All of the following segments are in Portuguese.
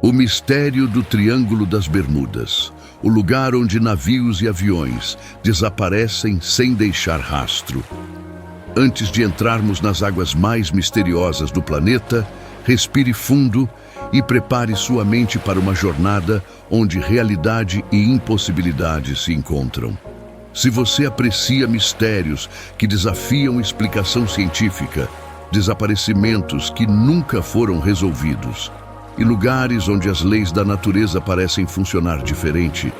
O mistério do Triângulo das Bermudas, o lugar onde navios e aviões desaparecem sem deixar rastro. Antes de entrarmos nas águas mais misteriosas do planeta, respire fundo e prepare sua mente para uma jornada onde realidade e impossibilidade se encontram. Se você aprecia mistérios que desafiam explicação científica, desaparecimentos que nunca foram resolvidos e lugares onde as leis da natureza parecem funcionar diferente,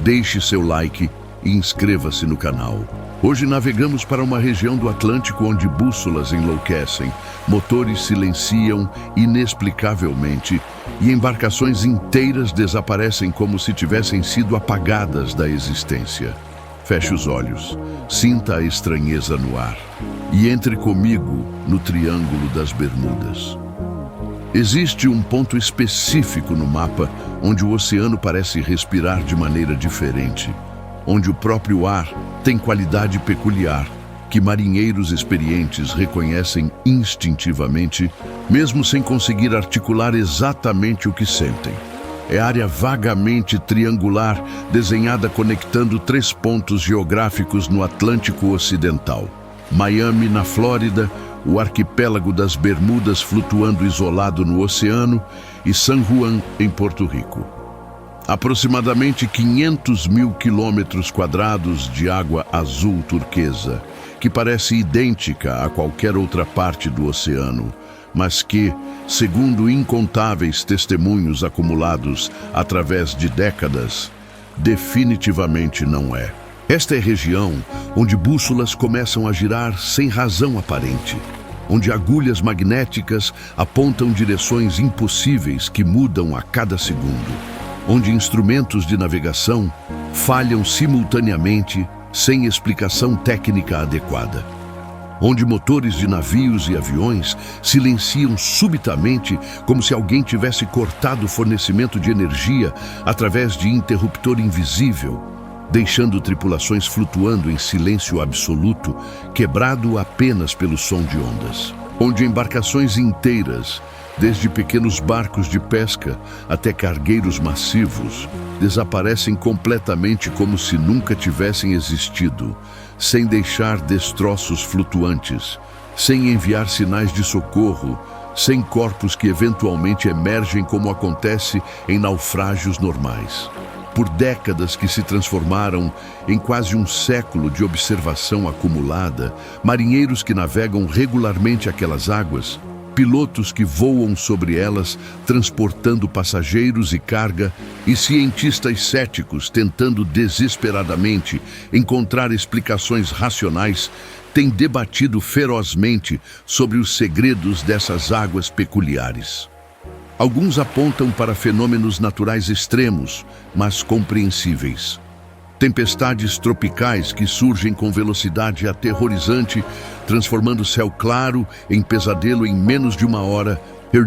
deixe seu like e inscreva-se no canal. Hoje navegamos para uma região do Atlântico onde bússolas enlouquecem, motores silenciam inexplicavelmente e embarcações inteiras desaparecem como se tivessem sido apagadas da existência. Feche os olhos, sinta a estranheza no ar e entre comigo no Triângulo das Bermudas. Existe um ponto específico no mapa onde o oceano parece respirar de maneira diferente, onde o próprio ar tem qualidade peculiar que marinheiros experientes reconhecem instintivamente, mesmo sem conseguir articular exatamente o que sentem. É área vagamente triangular, desenhada conectando 3 pontos geográficos no Atlântico Ocidental. Miami, na Flórida, o arquipélago das Bermudas flutuando isolado no oceano e San Juan, em Porto Rico. Aproximadamente 500 mil quilômetros quadrados de água azul turquesa, que parece idêntica a qualquer outra parte do oceano, mas que, segundo incontáveis testemunhos acumulados através de décadas, definitivamente não é. Esta é a região onde bússolas começam a girar sem razão aparente, onde agulhas magnéticas apontam direções impossíveis que mudam a cada segundo, onde instrumentos de navegação falham simultaneamente sem explicação técnica adequada, onde motores de navios e aviões silenciam subitamente como se alguém tivesse cortado o fornecimento de energia através de interruptor invisível, deixando tripulações flutuando em silêncio absoluto, quebrado apenas pelo som de ondas, onde embarcações inteiras, desde pequenos barcos de pesca até cargueiros massivos, desaparecem completamente como se nunca tivessem existido, sem deixar destroços flutuantes, sem enviar sinais de socorro, sem corpos que eventualmente emergem como acontece em naufrágios normais. Por décadas que se transformaram em quase um século de observação acumulada, marinheiros que navegam regularmente aquelas águas, pilotos que voam sobre elas transportando passageiros e carga e cientistas céticos tentando desesperadamente encontrar explicações racionais têm debatido ferozmente sobre os segredos dessas águas peculiares. Alguns apontam para fenômenos naturais extremos, mas compreensíveis. Tempestades tropicais que surgem com velocidade aterrorizante, transformando céu claro em pesadelo em menos de uma hora,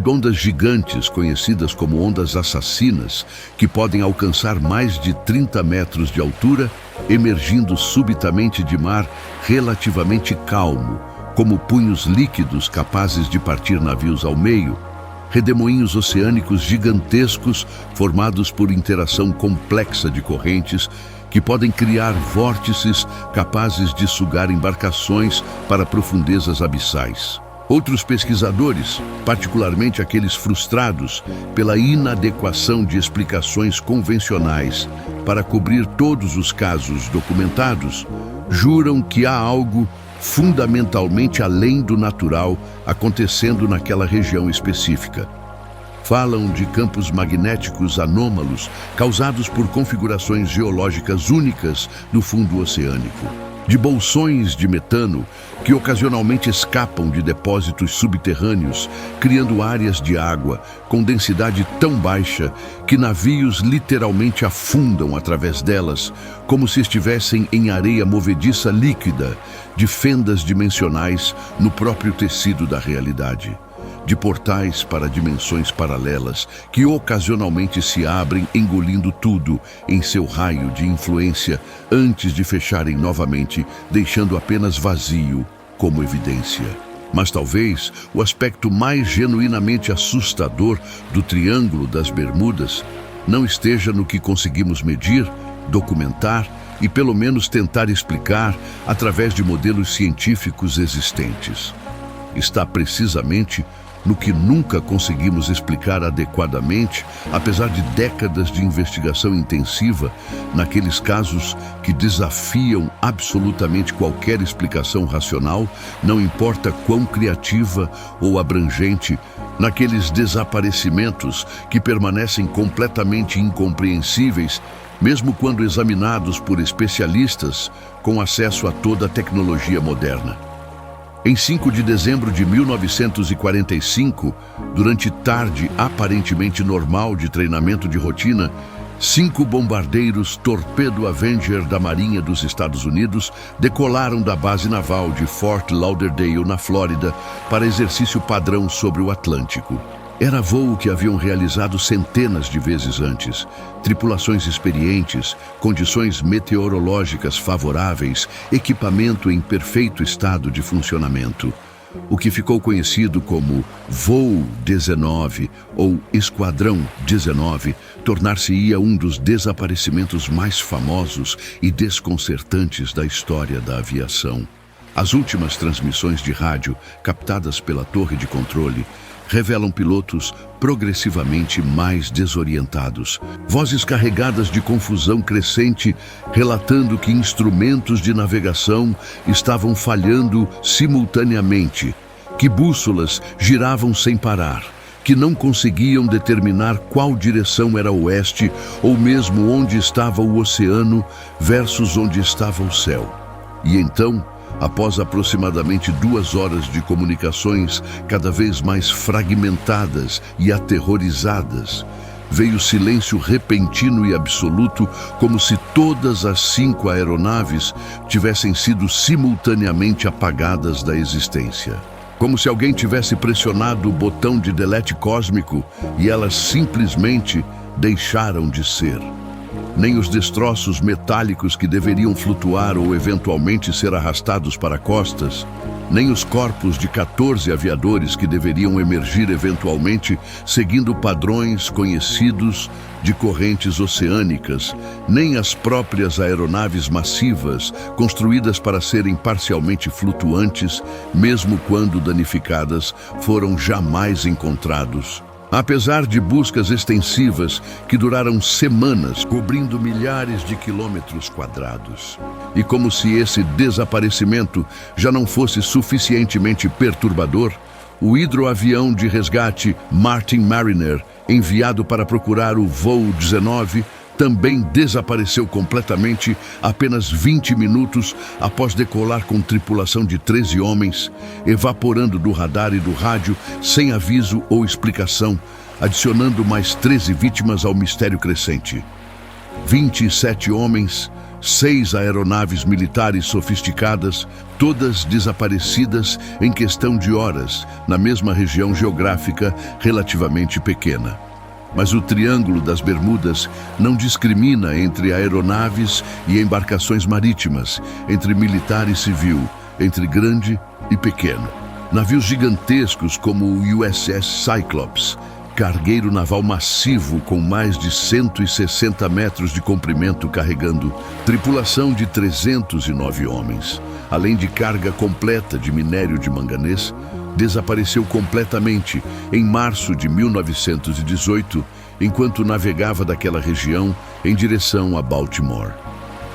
ondas gigantes conhecidas como ondas assassinas, que podem alcançar mais de 30 metros de altura, emergindo subitamente de mar relativamente calmo, como punhos líquidos capazes de partir navios ao meio, redemoinhos oceânicos gigantescos formados por interação complexa de correntes que podem criar vórtices capazes de sugar embarcações para profundezas abissais. Outros pesquisadores, particularmente aqueles frustrados pela inadequação de explicações convencionais para cobrir todos os casos documentados, juram que há algo fundamentalmente além do natural acontecendo naquela região específica. Falam de campos magnéticos anômalos causados por configurações geológicas únicas no fundo oceânico, de bolsões de metano que ocasionalmente escapam de depósitos subterrâneos, criando áreas de água com densidade tão baixa que navios literalmente afundam através delas, como se estivessem em areia movediça líquida, de fendas dimensionais no próprio tecido da realidade, de portais para dimensões paralelas que ocasionalmente se abrem engolindo tudo em seu raio de influência antes de fecharem novamente, deixando apenas vazio como evidência. Mas talvez o aspecto mais genuinamente assustador do Triângulo das Bermudas não esteja no que conseguimos medir, documentar e pelo menos tentar explicar através de modelos científicos existentes. Está precisamente no que nunca conseguimos explicar adequadamente, apesar de décadas de investigação intensiva, naqueles casos que desafiam absolutamente qualquer explicação racional, não importa quão criativa ou abrangente, naqueles desaparecimentos que permanecem completamente incompreensíveis, mesmo quando examinados por especialistas com acesso a toda a tecnologia moderna. Em 5 de dezembro de 1945, durante tarde aparentemente normal de treinamento de rotina, 5 bombardeiros Torpedo Avenger da Marinha dos Estados Unidos decolaram da base naval de Fort Lauderdale, na Flórida, para exercício padrão sobre o Atlântico. Era voo que haviam realizado centenas de vezes antes. Tripulações experientes, condições meteorológicas favoráveis, equipamento em perfeito estado de funcionamento. O que ficou conhecido como Voo 19 ou Esquadrão 19 tornar-se-ia um dos desaparecimentos mais famosos e desconcertantes da história da aviação. As últimas transmissões de rádio, captadas pela torre de controle, revelam pilotos progressivamente mais desorientados. Vozes carregadas de confusão crescente relatando que instrumentos de navegação estavam falhando simultaneamente, que bússolas giravam sem parar, que não conseguiam determinar qual direção era oeste ou mesmo onde estava o oceano versus onde estava o céu. E então, após aproximadamente 2 horas de comunicações cada vez mais fragmentadas e aterrorizadas, veio silêncio repentino e absoluto, como se todas as 5 aeronaves tivessem sido simultaneamente apagadas da existência. Como se alguém tivesse pressionado o botão de delete cósmico e elas simplesmente deixaram de ser. Nem os destroços metálicos que deveriam flutuar ou eventualmente ser arrastados para costas, nem os corpos de 14 aviadores que deveriam emergir eventualmente seguindo padrões conhecidos de correntes oceânicas, nem as próprias aeronaves massivas construídas para serem parcialmente flutuantes, mesmo quando danificadas, foram jamais encontrados. Apesar de buscas extensivas que duraram semanas, cobrindo milhares de quilômetros quadrados. E como se esse desaparecimento já não fosse suficientemente perturbador, o hidroavião de resgate Martin Mariner, enviado para procurar o voo 19, também desapareceu completamente apenas 20 minutos após decolar com tripulação de 13 homens, evaporando do radar e do rádio sem aviso ou explicação, adicionando mais 13 vítimas ao mistério crescente. 27 homens, 6 aeronaves militares sofisticadas, todas desaparecidas em questão de horas, na mesma região geográfica relativamente pequena. Mas o Triângulo das Bermudas não discrimina entre aeronaves e embarcações marítimas, entre militar e civil, entre grande e pequeno. Navios gigantescos como o USS Cyclops, cargueiro naval massivo com mais de 160 metros de comprimento carregando tripulação de 309 homens, além de carga completa de minério de manganês, desapareceu completamente em março de 1918, enquanto navegava daquela região em direção a Baltimore.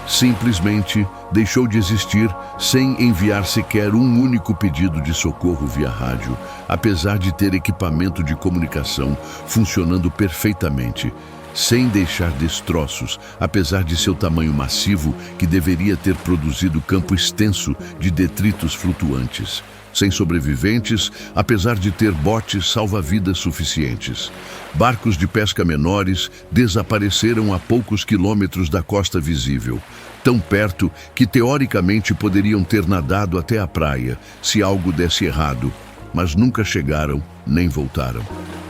Simplesmente deixou de existir sem enviar sequer um único pedido de socorro via rádio, apesar de ter equipamento de comunicação funcionando perfeitamente, sem deixar destroços, apesar de seu tamanho massivo que deveria ter produzido campo extenso de detritos flutuantes. Sem sobreviventes, apesar de ter botes salva-vidas suficientes. Barcos de pesca menores desapareceram a poucos quilômetros da costa visível, tão perto que teoricamente poderiam ter nadado até a praia, se algo desse errado, mas nunca chegaram nem voltaram.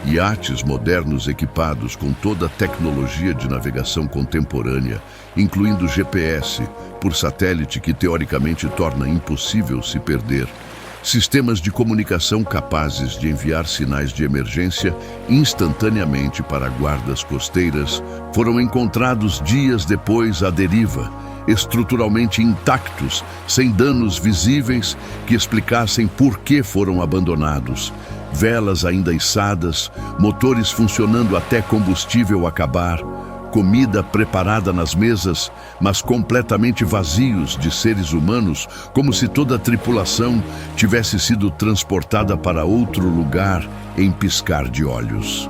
Iates modernos equipados com toda a tecnologia de navegação contemporânea, incluindo GPS, por satélite que teoricamente torna impossível se perder, Sistemas de comunicação capazes de enviar sinais de emergência instantaneamente para guardas costeiras foram encontrados dias depois à deriva, estruturalmente intactos, sem danos visíveis que explicassem por que foram abandonados. Velas ainda içadas, motores funcionando até combustível acabar, comida preparada nas mesas, mas completamente vazios de seres humanos, como se toda a tripulação tivesse sido transportada para outro lugar em piscar de olhos.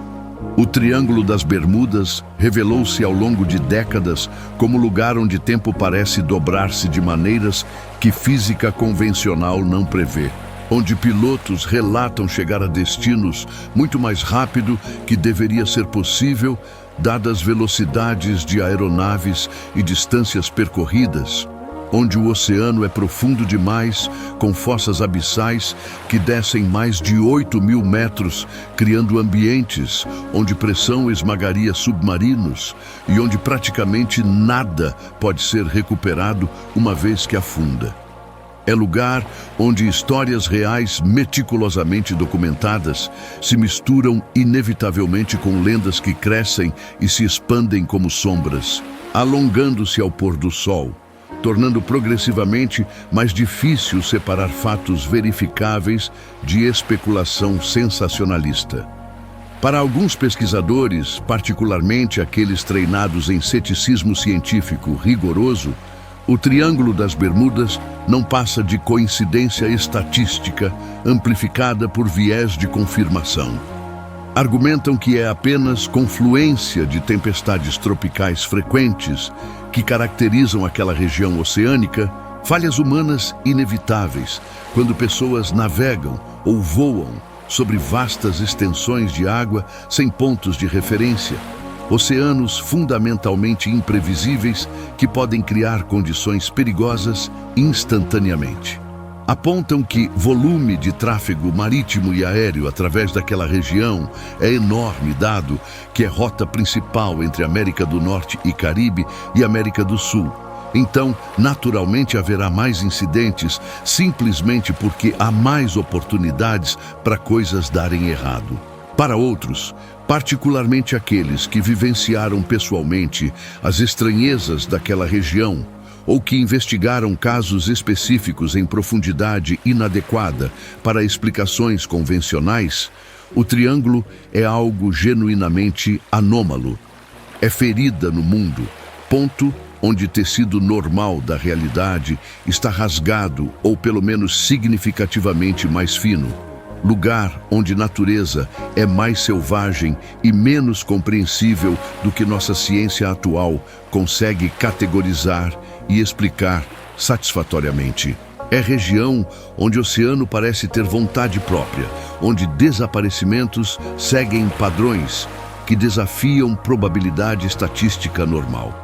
O Triângulo das Bermudas revelou-se ao longo de décadas como lugar onde tempo parece dobrar-se de maneiras que física convencional não prevê, onde pilotos relatam chegar a destinos muito mais rápido que deveria ser possível, dadas velocidades de aeronaves e distâncias percorridas, onde o oceano é profundo demais, com fossas abissais que descem mais de 8.000 metros, criando ambientes onde pressão esmagaria submarinos e onde praticamente nada pode ser recuperado uma vez que afunda. É lugar onde histórias reais meticulosamente documentadas se misturam inevitavelmente com lendas que crescem e se expandem como sombras, alongando-se ao pôr do sol, tornando progressivamente mais difícil separar fatos verificáveis de especulação sensacionalista. Para alguns pesquisadores, particularmente aqueles treinados em ceticismo científico rigoroso, o Triângulo das Bermudas não passa de coincidência estatística amplificada por viés de confirmação. Argumentam que é apenas confluência de tempestades tropicais frequentes que caracterizam aquela região oceânica, falhas humanas inevitáveis quando pessoas navegam ou voam sobre vastas extensões de água sem pontos de referência, oceanos fundamentalmente imprevisíveis que podem criar condições perigosas instantaneamente. Apontam que volume de tráfego marítimo e aéreo através daquela região é enorme, dado que é rota principal entre América do Norte e Caribe e América do Sul. Então, naturalmente haverá mais incidentes, simplesmente porque há mais oportunidades para coisas darem errado. Para outros, particularmente aqueles que vivenciaram pessoalmente as estranhezas daquela região ou que investigaram casos específicos em profundidade inadequada para explicações convencionais, o Triângulo é algo genuinamente anômalo. É ferida no mundo, ponto onde tecido normal da realidade está rasgado ou pelo menos significativamente mais fino. Lugar onde natureza é mais selvagem e menos compreensível do que nossa ciência atual consegue categorizar e explicar satisfatoriamente. É região onde o oceano parece ter vontade própria, onde desaparecimentos seguem padrões que desafiam probabilidade estatística normal.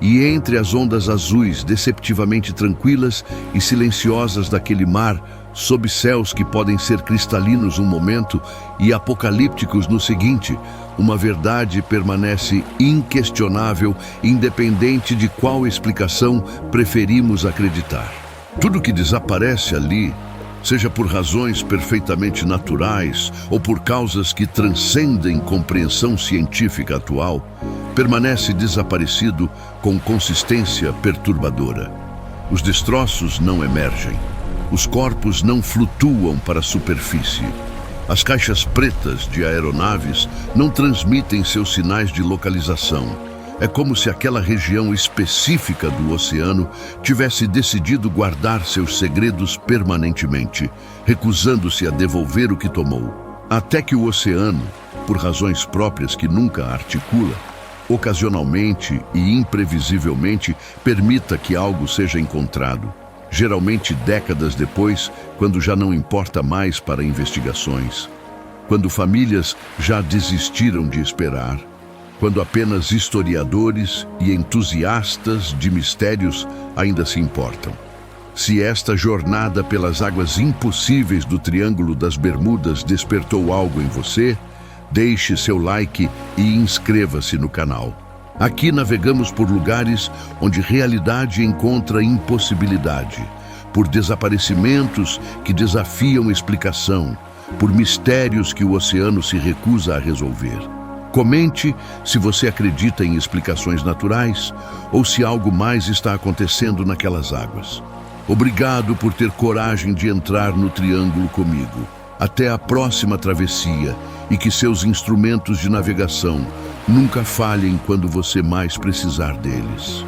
E entre as ondas azuis deceptivamente tranquilas e silenciosas daquele mar, sob céus que podem ser cristalinos um momento e apocalípticos no seguinte, uma verdade permanece inquestionável, independente de qual explicação preferimos acreditar. Tudo que desaparece ali, seja por razões perfeitamente naturais ou por causas que transcendem compreensão científica atual, permanece desaparecido com consistência perturbadora. Os destroços não emergem. Os corpos não flutuam para a superfície. As caixas pretas de aeronaves não transmitem seus sinais de localização. É como se aquela região específica do oceano tivesse decidido guardar seus segredos permanentemente, recusando-se a devolver o que tomou. Até que o oceano, por razões próprias que nunca articula, ocasionalmente e imprevisivelmente permita que algo seja encontrado. Geralmente décadas depois, quando já não importa mais para investigações, quando famílias já desistiram de esperar, quando apenas historiadores e entusiastas de mistérios ainda se importam. Se esta jornada pelas águas impossíveis do Triângulo das Bermudas despertou algo em você, deixe seu like e inscreva-se no canal. Aqui navegamos por lugares onde realidade encontra impossibilidade, por desaparecimentos que desafiam explicação, por mistérios que o oceano se recusa a resolver. Comente se você acredita em explicações naturais ou se algo mais está acontecendo naquelas águas. Obrigado por ter coragem de entrar no Triângulo comigo. Até a próxima travessia e que seus instrumentos de navegação nunca falhem quando você mais precisar deles.